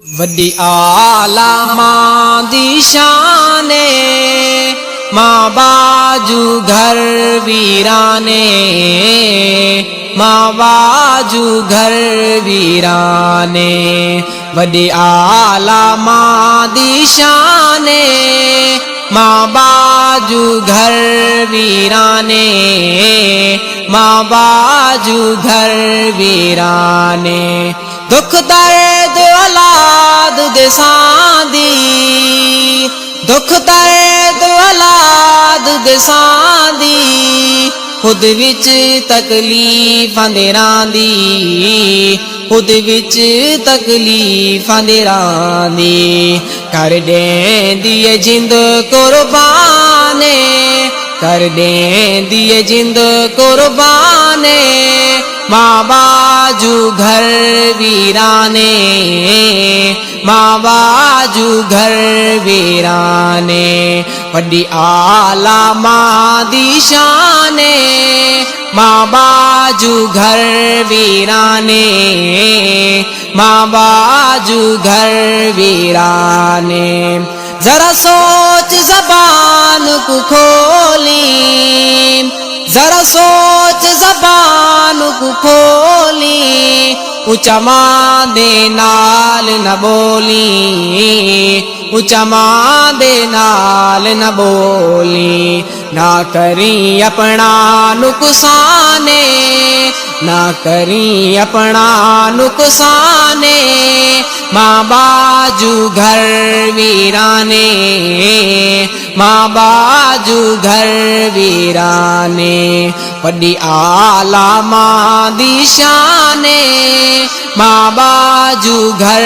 वड्डी आला मां दी शाने मां बाजू घर वीराने मां बाजू घर वीराने वड्डी आला मां दी शाने मां बाजू घर वीराने मां बाजू घर वीराने दुख दर्द औलाद दे सांदी दुख दर्द औलाद दे सांदी खुद विच तकलीफां दे रांदी खुद विच तकलीफां दे रांदी कर देंदी है जिंद कुर्बाने कर देंदी है जिंद कुर्बाने मां बाजू घर वीराने मां बाजू घर वीराने वड्डी आला मां दी शाने मां बाजू घर वीराने मां बाजू घर वीराने जरा सोच ज़बान को खोली जरा सोच ज़बान को खोली ऊंचा मां दे नाल न बोली ऊंचा मां दे नाल न बोली ना करी अपना नुकसाने ना करी अपना नुकसाने मां बाजू घर वीराने मां बाजू घर वीराने वड्डी आला मां दी शाने मां बाजू घर